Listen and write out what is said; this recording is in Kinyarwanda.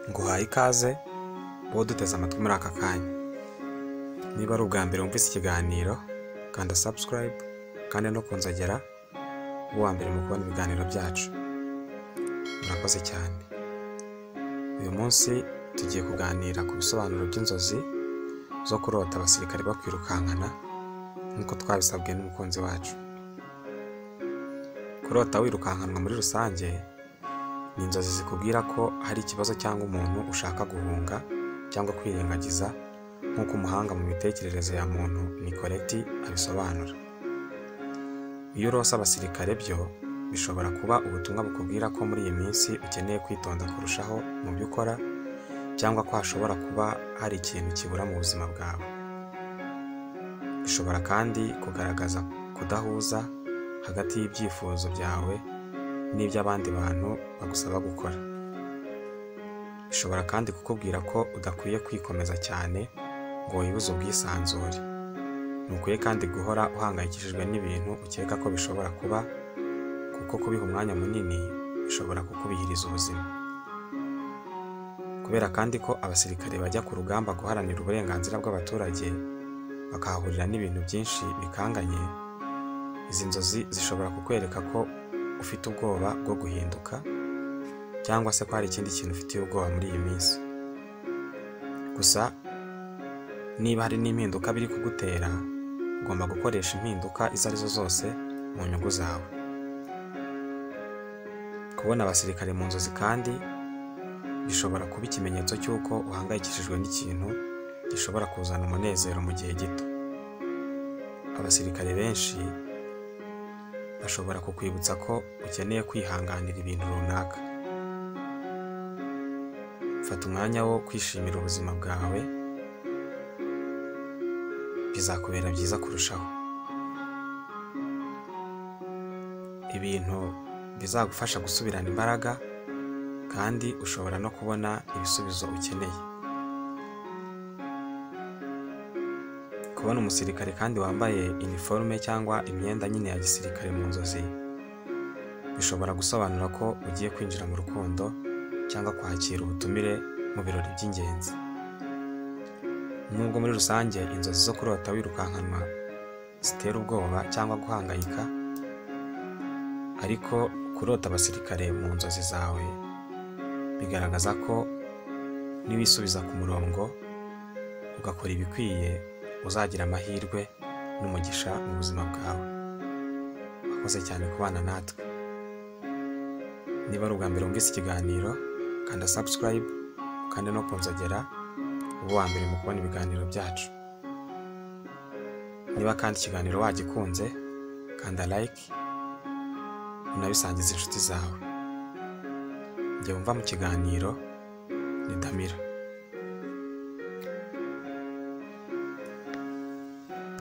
nguhaye ikaze wowe duteze amatwi muri aka kanya. Niba ari ubwa mbere wumvise ikiganiro kanda subscribe kandi no kunzogera uwa mbere mu kubona ibiganiro byacu. Murakoze cyane. Uyu munsi tugiye kuganira ku bisobanuro by'inzozi zo kurota abasirikare bakwirukankana nk'uko twabisabwe n'umukunzi wacu. Kurota wirukankanwa muri rusange ni inzozi zikubwira ko hari ikibazo cyangwa umuntu ushaka guhunga cyangwa kwirengagiza nk'uko umuhanga mu mitekerereze ya muntu Nicolette abisobanura. Iyo urose abasirikare byo bishobora kuba ubutumwa bukubwira ko muri iyi minsi ukeneye kwitonda kurushaho mu byo ukora cyangwa ko hashobora kuba hari ikintu kibura mu buzima bwawe. Bishobora kandi kugaragaza kudahuza hagati y'ibyifuzo byawe n'iby'abandi bantu bagusaba gukora. Bishobora kandi kukubwira ko udakwiye kwikomeza cyane ngo wibuze ubwisanzure. Ntukwiye kandi guhora uhangayikishijwe n'ibintu ukeka ko bishobora kuba, kuko kubiha umwanya munini bishobora kukubihiriza ubuzima. Kubera kandi ko abasirikare bajya ku rugamba guharanira uburenganzira bw'abaturage bakahahurira n'ibintu byinshi bikanganye, izi nzozi zishobora kukwereka ko ufite ubwoba bwo guhinduka cyangwa se ko hari ikindi kintu ufitiye ubwoba muri iyi minsi. Gusa niba hari n'impinduka biri kugutera, ugomba gukoresha impinduka izo arizo zose mu nyungu zawe. Kubona abasirikare mu nzozi kandi bishobora kuba ikimenyetso cy'uko uhangayikishijwe n'ikintu gishobora kuzana umunezero mu gihe gito. Abasirikare benshi bashobora kukwibutsa ko ukeneye kwihanganira ibintu runaka. Fata umwanya wo kwishimira ubuzima bwawe, bizakubera byiza kurushaho. Ibintu bizagufasha gusubirana imbaraga kandi ushobora no kubona ibisubizo ukeneye. Kubona umusirikare kandi wambaye uniforme cyangwa imyenda nyine ya gisirikare mu nzozi bishobora gusobanura ko ugiye kwinjira mu rukundo cyangwa kwakira ubutumire mu birori by'ingenzi. Nubwo muri rusange inzozi zo kurota wirukankanwa zitera ubwoba cyangwa guhangayika, ariko kurota abasirikare mu nzozi zawe bigaragaza ko niwisubiza ku murongo ugakora ibikwiye uzagira amahirwe n'umugisha mu buzima bwawe. Wakoze cyane kubana natwe. Niba ari ubwa mbere wumvise ikiganiro kanda subscribe kandi no kunzogera uwa mbere mu kubona ibiganiro byacu. Niba kandi ikiganiro wagikunze kanda like unabisangiza inshuti zawe. Njye wumva mu kiganiro ni Damira.